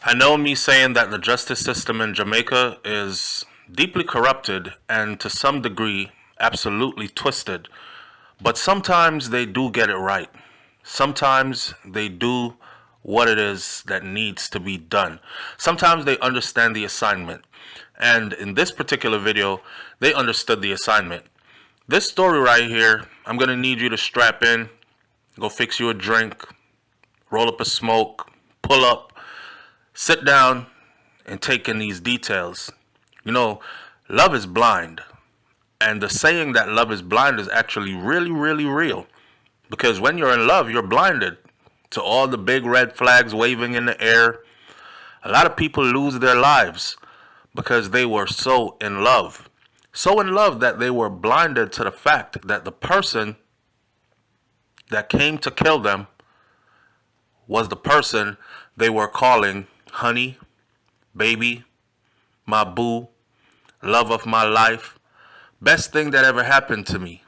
I know me saying that the justice system in Jamaica is deeply corrupted and to some degree absolutely twisted, but sometimes they do get it right. Sometimes they do what it is that needs to be done. Sometimes they understand the assignment. And in this particular video, they understood the assignment. This story right here, I'm going to need you to strap in, go fix you a drink, roll up a smoke, pull up, sit down, and take in these details. You know, love is blind. And the saying that love is blind is actually really, really real. Because when you're in love, you're blinded to all the big red flags waving in the air. A lot of people lose their lives because they were so in love. So in love that they were blinded to the fact that the person that came to kill them was the person they were calling honey, baby, my boo, love of my life, best thing that ever happened to me.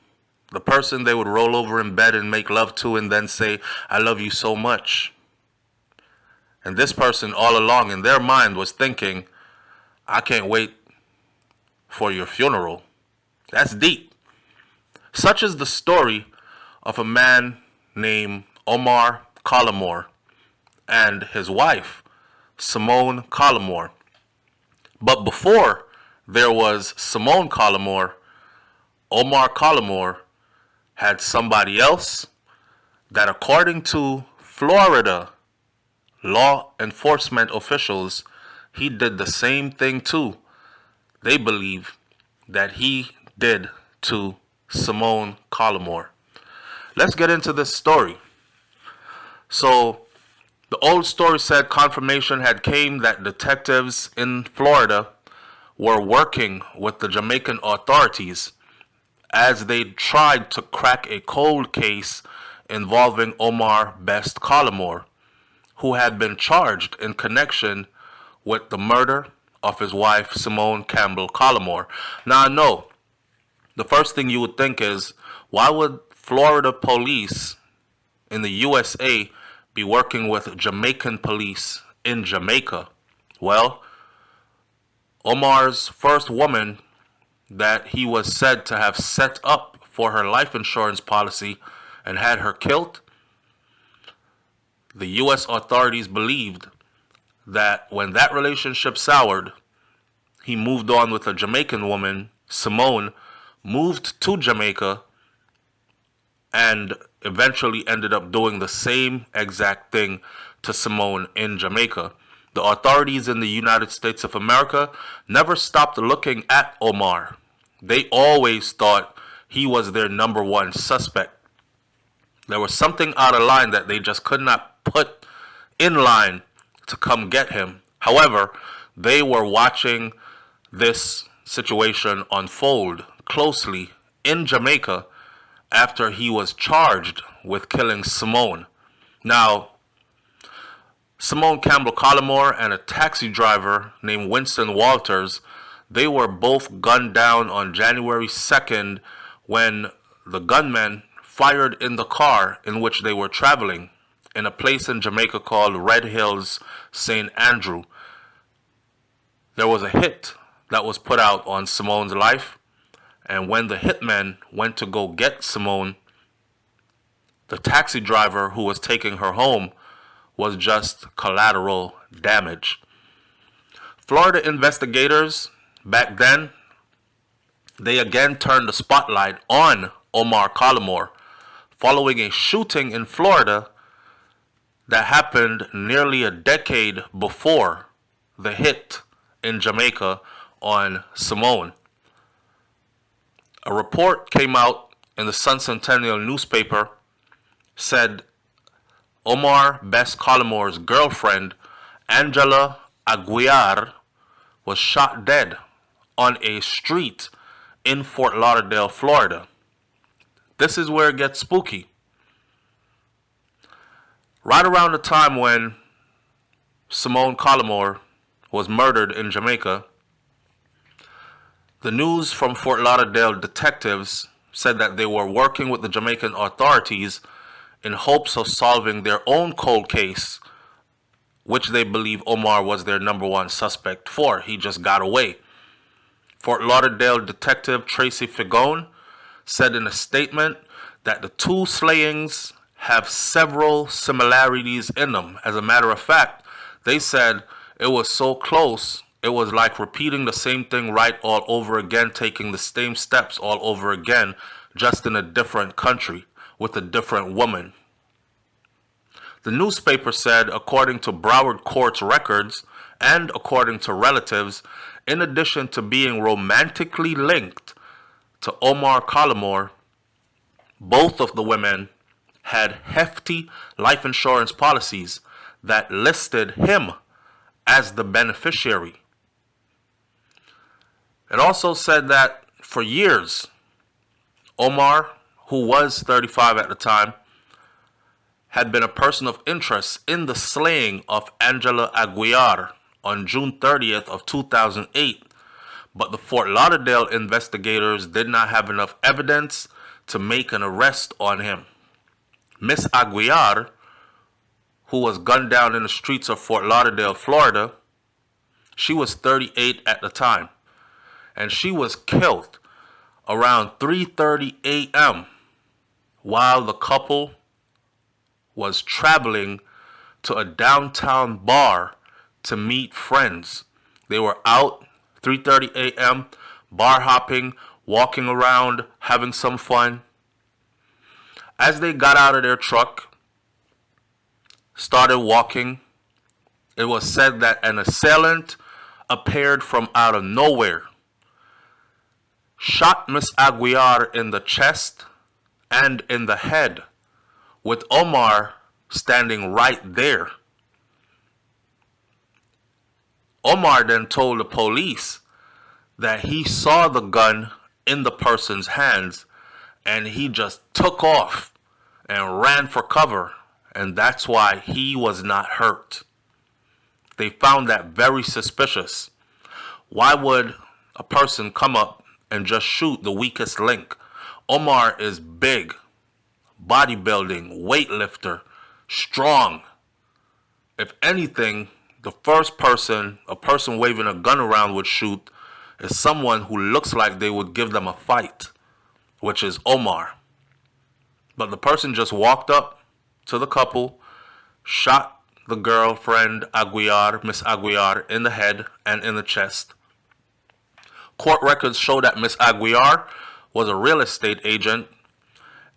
The person they would roll over in bed and make love to and then say, I love you so much. And this person all along in their mind was thinking, I can't wait for your funeral. That's deep. Such is the story of a man named Omar Collymore and his wife, Simone Collymore. But before there was Simone Collymore, Omar Collymore had somebody else that, according to Florida law enforcement officials, he did the same thing too. They believe that he did to Simone Collymore. Let's get into this story. So, the old story said confirmation had came that detectives in Florida were working with the Jamaican authorities as they tried to crack a cold case involving Omar Best Collymore, who had been charged in connection with the murder of his wife, Simone Campbell Collymore. Now, I know the first thing you would think is, why would Florida police in the USA be working with Jamaican police in Jamaica? Well, Omar's first woman that he was said to have set up for her life insurance policy and had her killed, the U.S. authorities believed that when that relationship soured, he moved on with a Jamaican woman. Simone moved to Jamaica and eventually ended up doing the same exact thing to Simone in Jamaica. The authorities in the United States of America never stopped looking at Omar. They always thought he was their number one suspect. There was something out of line that they just could not put in line to come get him. However, they were watching this situation unfold closely in Jamaica after he was charged with killing Simone. Now, Simone Campbell Collymore and a taxi driver named Winston Walters, they were both gunned down on January 2nd when the gunmen fired in the car in which they were traveling in a place in Jamaica called Red Hills, St. Andrew. There was a hit that was put out on Simone's life, and when the hitmen went to go get Simone, the taxi driver who was taking her home was just collateral damage. Florida investigators back then, they again turned the spotlight on Omar Collymore following a shooting in Florida that happened nearly a decade before the hit in Jamaica on Simone. A report came out in the Sun Centennial newspaper said Omar Best Collymore's girlfriend, Angela Aguiar, was shot dead on a street in Fort Lauderdale, Florida. This is where it gets spooky. Right around the time when Simone Collymore was murdered in Jamaica, the news from Fort Lauderdale detectives said that they were working with the Jamaican authorities in hopes of solving their own cold case which they believe Omar was their number one suspect for. He just got away. Fort Lauderdale detective Tracy Figone said in a statement that the two slayings have several similarities in them. As a matter of fact, they said it was so close, it was like repeating the same thing right all over again, taking the same steps all over again, just in a different country with a different woman. The newspaper said, according to Broward Court's records and according to relatives, in addition to being romantically linked to Omar Collymore, both of the women had hefty life insurance policies that listed him as the beneficiary. It also said that for years, Omar, who was 35 at the time, had been a person of interest in the slaying of Angela Aguiar on June 30th of 2008, but the Fort Lauderdale investigators did not have enough evidence to make an arrest on him. Miss Aguiar, who was gunned down in the streets of Fort Lauderdale, Florida, she was 38 at the time, and she was killed around 3:30 a.m. while the couple was traveling to a downtown bar to meet friends. They were out 3:30 a.m., bar hopping, walking around, having some fun. As they got out of their truck, started walking, it was said that an assailant appeared from out of nowhere, shot Miss Aguiar in the chest and in the head, with Omar standing right there. Omar then told the police that he saw the gun in the person's hands and he just took off and ran for cover, and that's why he was not hurt. They found that very suspicious. Why would a person come up and just shoot the weakest link? Omar is big, bodybuilding, weightlifter, strong. If anything, the first person a person waving a gun around would shoot is someone who looks like they would give them a fight, which is Omar. But the person just walked up to the couple, shot the girlfriend Aguiar, Miss Aguiar, in the head and in the chest. Court records show that Miss Aguiar was a real estate agent,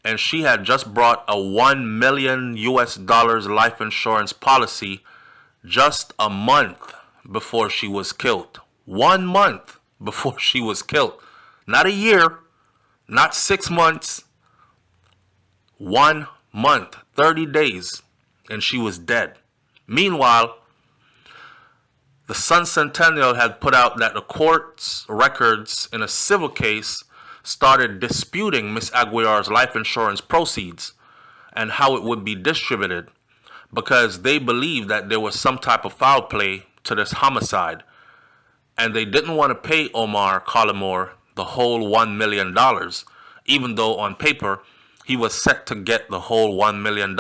and she had just brought a $1 million life insurance policy just a month before she was killed. 1 month before she was killed. Not a year, not 6 months. 1 month, 30 days, and she was dead. Meanwhile, the Sun Centennial had put out that the court's records in a civil case started disputing Miss Aguiar's life insurance proceeds and how it would be distributed, because they believed that there was some type of foul play to this homicide, and they didn't want to pay Omar Collymore the whole $1 million, even though on paper he was set to get the whole $1 million.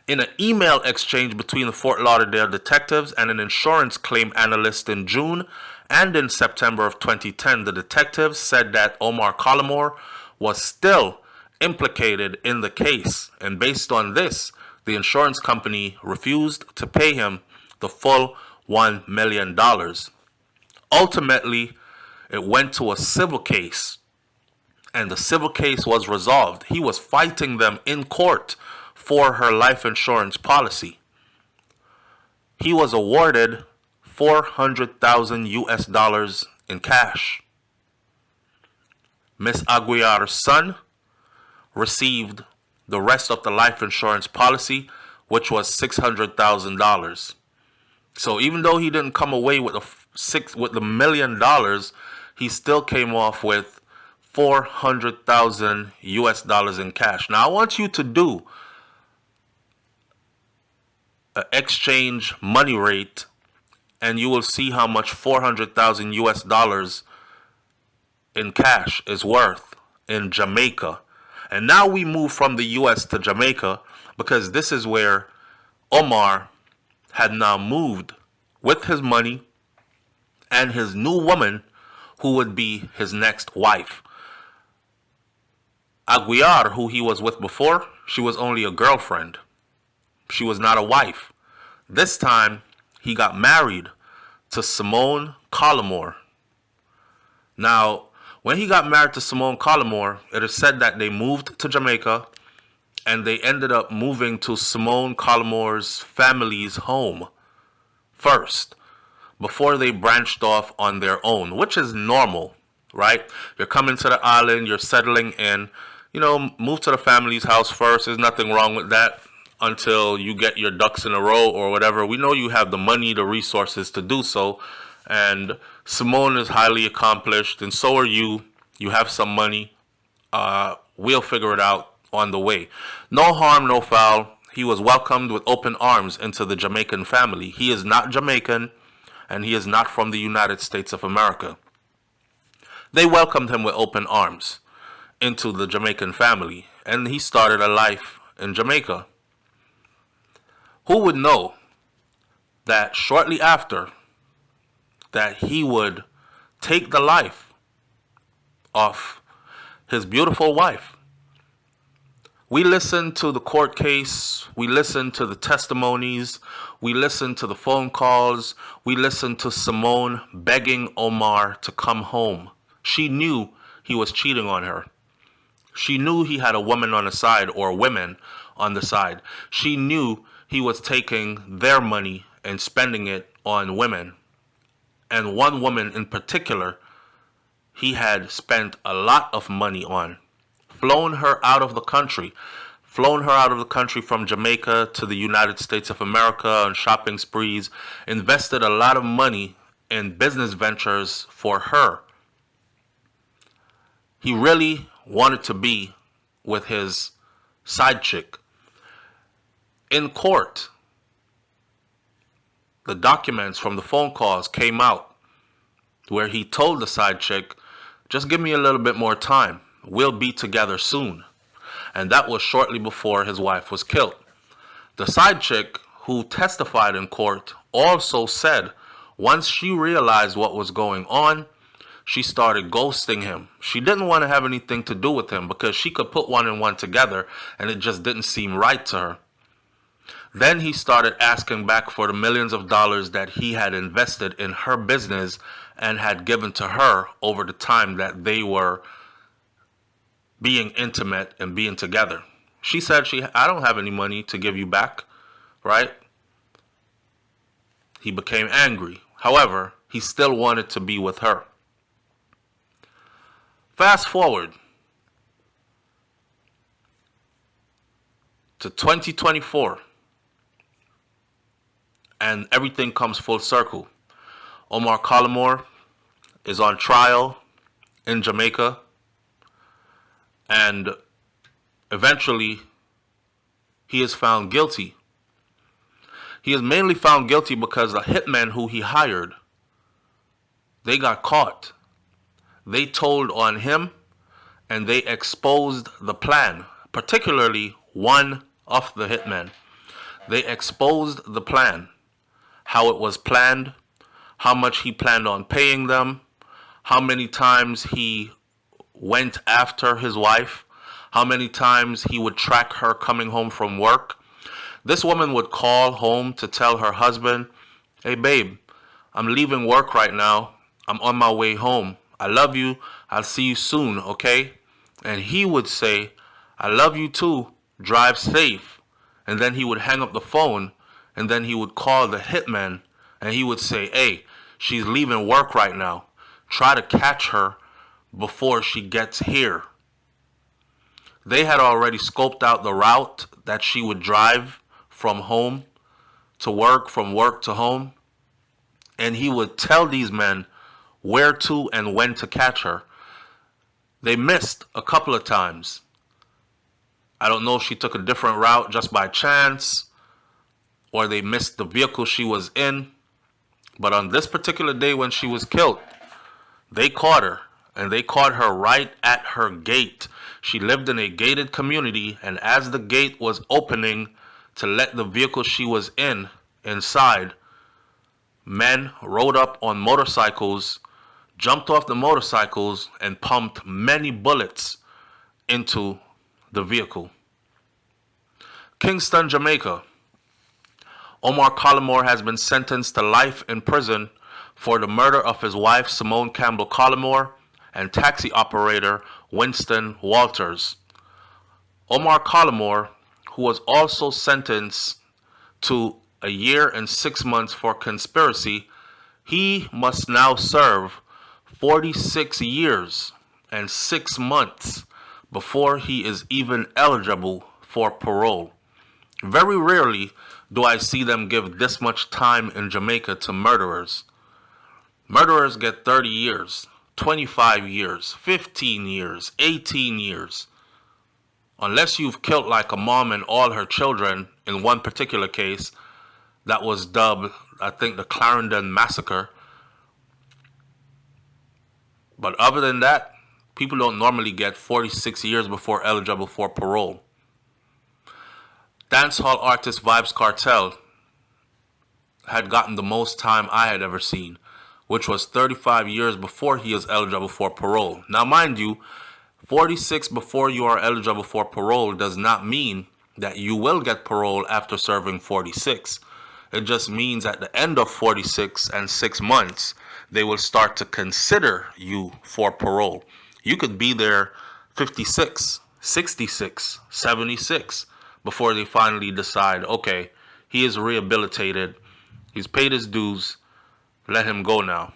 In an email exchange between the Fort Lauderdale detectives and an insurance claim analyst in June and in September of 2010, the detectives said that Omar Collymore was still implicated in the case, and based on this, the insurance company refused to pay him the full $1 million. Ultimately, it went to a civil case, and the civil case was resolved. He was fighting them in court for her life insurance policy. He was awarded $400,000 in cash. Miss Aguiar's son received the rest of the life insurance policy, which was $600,000. So even though he didn't come away with the $1 million, he still came off with $400,000 in cash. Now I want you to do an exchange money rate, and you will see how much $400,000 in cash is worth in Jamaica. And now we move from the US to Jamaica, because this is where Omar had now moved with his money and his new woman, who would be his next wife. Aguiar, who he was with before, she was only a girlfriend. She was not a wife. This time, he got married to Simone Collymore. Now, when he got married to Simone Collymore, it is said that they moved to Jamaica and they ended up moving to Simone Collymore's family's home first before they branched off on their own, which is normal, right? You're coming to the island, you're settling in, move to the family's house first. There's nothing wrong with that until you get your ducks in a row or whatever. We know you have the money, the resources to do so. And Simone is highly accomplished, and so are you. You have some money. We'll figure it out on the way. No harm, no foul. He was welcomed with open arms into the Jamaican family. He is not Jamaican, and he is not from the United States of America. They welcomed him with open arms into the Jamaican family, and he started a life in Jamaica. Who would know that shortly after that he would take the life of his beautiful wife? We listened to the court case, we listened to the testimonies, we listened to the phone calls, we listened to Simone begging Omar to come home. She knew he was cheating on her. She knew he had a woman on the side, or women on the side. She knew he was taking their money and spending it on women. And one woman in particular, he had spent a lot of money on. Flown her out of the country from Jamaica to the United States of America on shopping sprees, invested a lot of money in business ventures for her. He really wanted to be with his side chick. In court, the documents from the phone calls came out where he told the side chick, just give me a little bit more time. We'll be together soon. And that was shortly before his wife was killed. The side chick who testified in court also said once she realized what was going on, she started ghosting him. She didn't want to have anything to do with him because she could put one and one together and it just didn't seem right to her. Then he started asking back for the millions of dollars that he had invested in her business and had given to her over the time that they were being intimate and being together. She said, I don't have any money to give you back, right? He became angry. However, he still wanted to be with her. Fast forward to 2024, and everything comes full circle. Omar Collymore is on trial in Jamaica, and eventually he is found guilty. He is mainly found guilty because the hitmen who he hired, they got caught. They told on him and they exposed the plan, particularly one of the hitmen. They exposed the plan, how it was planned, how much he planned on paying them, how many times he went after his wife, how many times he would track her coming home from work. This woman would call home to tell her husband, hey babe, I'm leaving work right now. I'm on my way home. I love you. I'll see you soon, okay? And he would say, I love you too. Drive safe. And then he would hang up the phone, and then he would call the hitman, and he would say, hey, she's leaving work right now. Try to catch her before she gets here. They had already scoped out the route that she would drive from home to work, from work to home. And he would tell these men where to and when to catch her. They missed a couple of times. I don't know if she took a different route just by chance, or they missed the vehicle she was in. But on this particular day when she was killed, they caught her. And they caught her right at her gate. She lived in a gated community, and as the gate was opening to let the vehicle she was in Inside, men rode up on motorcycles, jumped off the motorcycles, and pumped many bullets into the vehicle. Kingston, Jamaica. Omar Collymore has been sentenced to life in prison for the murder of his wife, Simone Campbell Collymore, and taxi operator Winston Walters. Omar Collymore, who was also sentenced to a year and 6 months for conspiracy, he must now serve 46 years and 6 months before he is even eligible for parole. Very rarely do I see them give this much time in Jamaica to murderers. Murderers get 30 years, 25 years, 15 years, 18 years. Unless you've killed like a mom and all her children in one particular case that was dubbed, I think, the Clarendon Massacre. But other than that, people don't normally get 46 years before eligible for parole. Dancehall artist Vybz Kartel had gotten the most time I had ever seen, which was 35 years before he is eligible for parole. Now, mind you, 46 before you are eligible for parole does not mean that you will get parole after serving 46. It just means at the end of 46 and 6 months, they will start to consider you for parole. You could be there 56, 66, 76 before they finally decide, okay, he is rehabilitated, he's paid his dues, let him go now.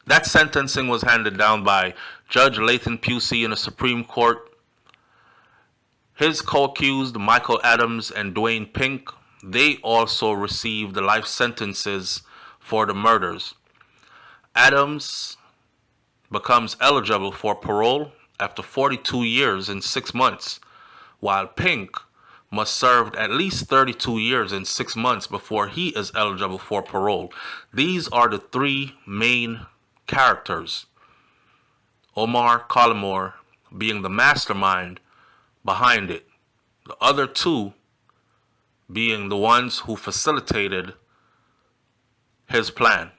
That sentencing was handed down by Judge Lathan Pusey in the Supreme Court. His co-accused, Michael Adams and Dwayne Pink, they also received life sentences for the murders. Adams becomes eligible for parole after 42 years and 6 months, while Pink must serve at least 32 years and 6 months before he is eligible for parole. These are the three main characters. Omar Collymore being the mastermind behind it. The other two being the ones who facilitated his plan.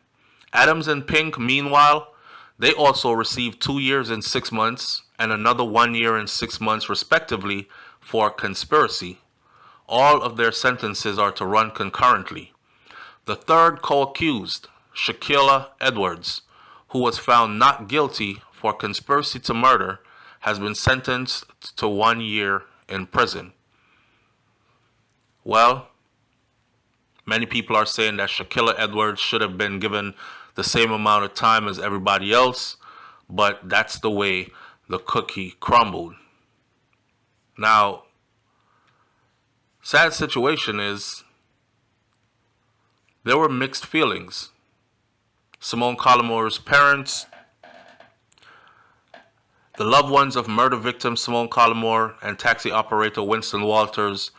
Adams and Pink, meanwhile, they also received 2 years and 6 months and another 1 year and 6 months respectively for conspiracy. All of their sentences are to run concurrently. The third co-accused, Shaquilla Edwards, who was found not guilty for conspiracy to murder, has been sentenced to 1 year in prison. Well, many people are saying that Shaquilla Edwards should have been given the same amount of time as everybody else, but that's the way the cookie crumbled. Now, sad situation is there were mixed feelings. Simone Collymore's parents, the loved ones of murder victim Simone Collymore and taxi operator Winston Walters,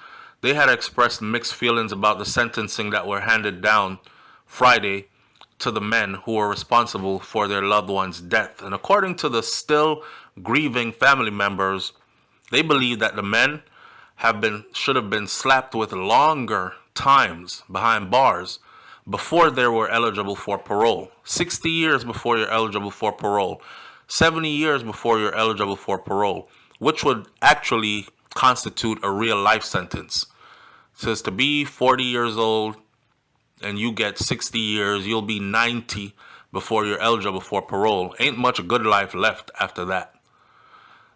they had expressed mixed feelings about the sentencing that were handed down Friday to the men who were responsible for their loved one's death. And according to the still grieving family members, they believe that the men should have been slapped with longer times behind bars before they were eligible for parole. 60 years before you're eligible for parole. 70 years before you're eligible for parole, which would actually constitute a real life sentence. Says to be 40 years old and you get 60 years, you'll be 90 before you're eligible for parole. Ain't much good life left after that.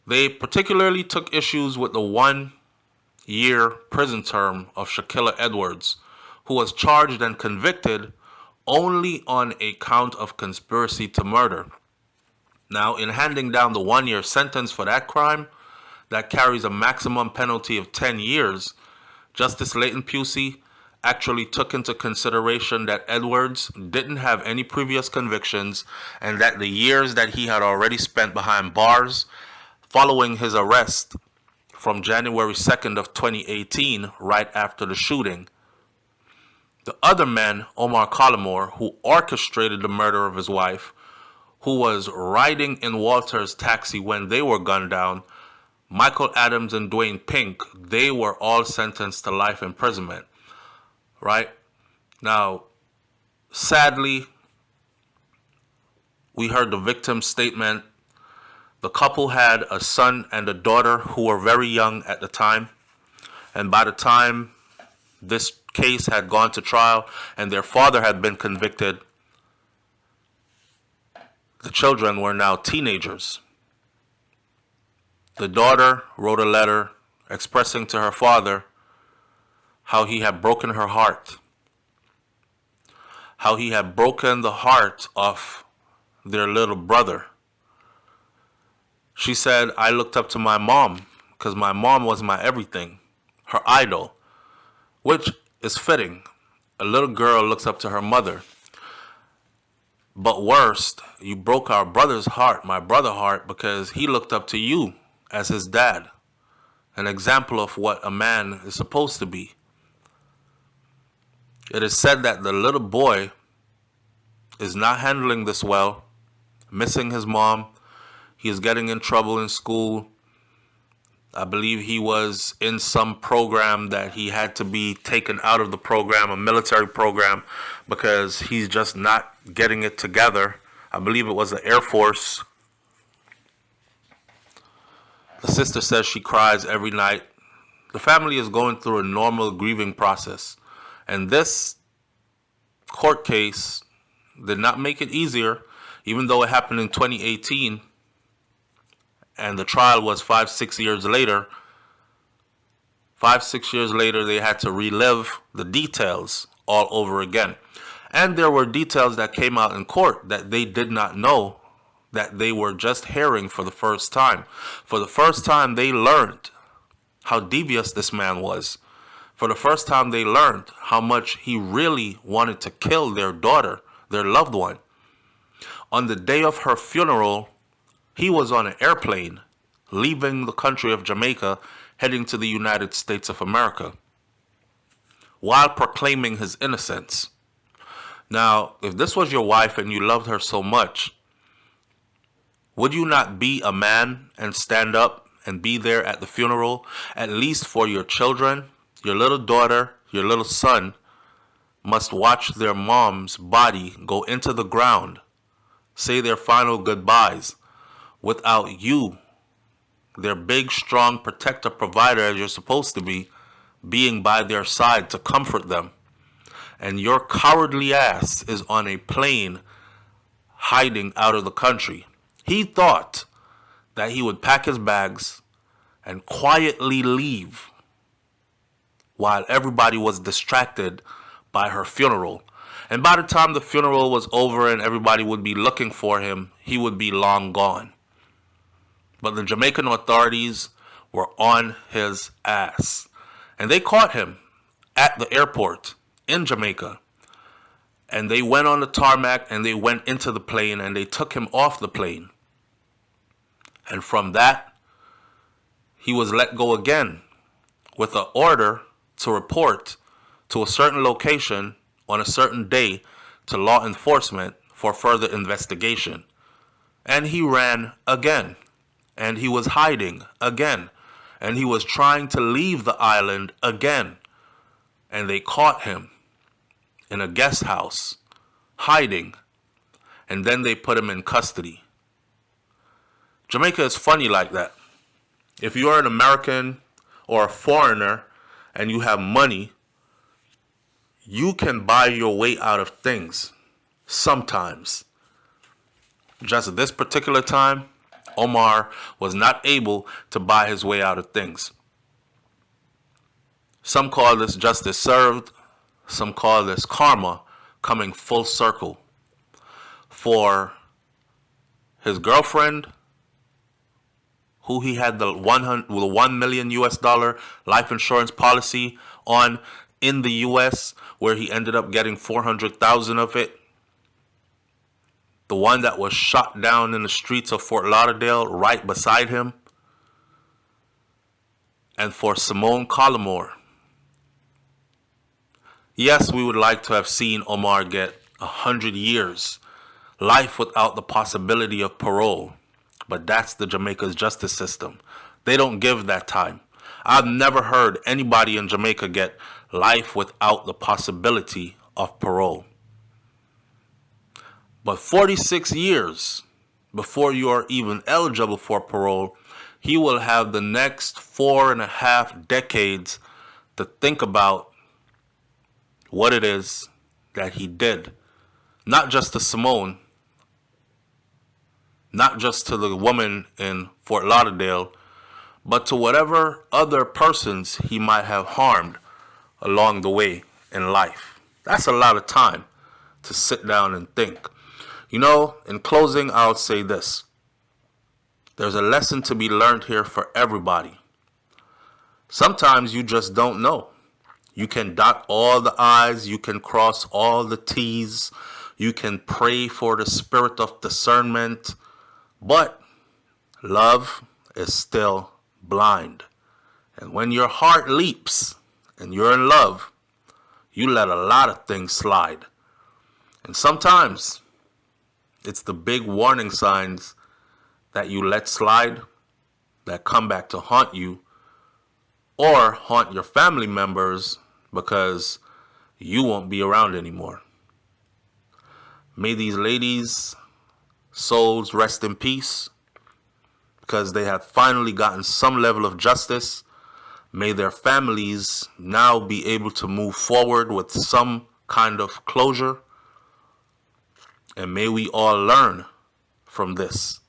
They particularly took issues with the 1 year prison term of Shaquilla Edwards, who was charged and convicted only on a count of conspiracy to murder. Now, in handing down the 1 year sentence for that crime, that carries a maximum penalty of 10 years, Justice Lathan Pusey actually took into consideration that Edwards didn't have any previous convictions and that the years that he had already spent behind bars following his arrest from January 2nd of 2018, right after the shooting. The other man, Omar Collymore, who orchestrated the murder of his wife, who was riding in Walter's taxi when they were gunned down, Michael Adams and Dwayne Pink, they were all sentenced to life imprisonment, right? Now, sadly, we heard the victim's statement. The couple had a son and a daughter who were very young at the time. And by the time this case had gone to trial and their father had been convicted, the children were now teenagers. The daughter wrote a letter expressing to her father how he had broken her heart, how he had broken the heart of their little brother. She said, I looked up to my mom because my mom was my everything, her idol, which is fitting. A little girl looks up to her mother. But worst, you broke our brother's heart, my brother's heart, because he looked up to you as his dad, an example of what a man is supposed to be. It is said that the little boy is not handling this well, missing his mom. He is getting in trouble in school. I believe he was in some program that he had to be taken out of the program, a military program, because he's just not getting it together. I believe it was the Air Force. The sister says she cries every night. The family is going through a normal grieving process. And this court case did not make it easier, even though it happened in 2018. And the trial was 5-6 years later. 5-6 years later, they had to relive the details all over again. And there were details that came out in court that they did not know, that they were just hearing for the first time. For the first time, they learned how devious this man was. For the first time, they learned how much he really wanted to kill their daughter, their loved one. On the day of her funeral, he was on an airplane leaving the country of Jamaica, heading to the United States of America, while proclaiming his innocence. Now, if this was your wife and you loved her so much, would you not be a man and stand up and be there at the funeral, at least for your children? Your little daughter, your little son must watch their mom's body go into the ground, say their final goodbyes, without you, their big, strong protector, provider, as you're supposed to be, being by their side to comfort them. And your cowardly ass is on a plane hiding out of the country. He thought that he would pack his bags and quietly leave while everybody was distracted by her funeral. And by the time the funeral was over and everybody would be looking for him, he would be long gone. But the Jamaican authorities were on his ass. And they caught him at the airport in Jamaica. And they went on the tarmac and they went into the plane and they took him off the plane. And from that, he was let go again with an order to report to a certain location on a certain day to law enforcement for further investigation. And he ran again. And he was hiding again. And he was trying to leave the island again. And they caught him in a guest house, hiding. And then they put him in custody. Jamaica is funny like that. If you are an American or a foreigner and you have money, you can buy your way out of things. Sometimes. Just this particular time, Omar was not able to buy his way out of things. Some call this justice served. Some call this karma coming full circle. For his girlfriend, who he had the $1 million US life insurance policy on in the US, where he ended up getting 400,000 of it. The one that was shot down in the streets of Fort Lauderdale right beside him. And for Omar Collymore. Yes, we would like to have seen Omar get 100 years, life without the possibility of parole. But that's the Jamaica's justice system. They don't give that time. I've never heard anybody in Jamaica get life without the possibility of parole. But 46 years before you are even eligible for parole, he will have the next 4.5 decades to think about what it is that he did. Not just to Simone, not just to the woman in Fort Lauderdale, but to whatever other persons he might have harmed along the way in life. That's a lot of time to sit down and think. You know, in closing, I'll say this. There's a lesson to be learned here for everybody. Sometimes you just don't know. You can dot all the I's, you can cross all the T's, you can pray for the spirit of discernment, but love is still blind. And when your heart leaps and you're in love, you let a lot of things slide. And sometimes it's the big warning signs that you let slide that come back to haunt you or haunt your family members because you won't be around anymore. May these ladies' souls rest in peace because they have finally gotten some level of justice. May their families now be able to move forward with some kind of closure. And may we all learn from this.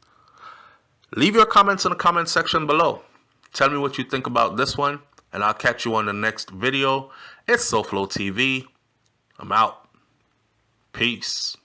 Leave your comments in the comment section below. Tell me what you think about this one, and I'll catch you on the next video. It's SouFLoTV. I'm out. Peace.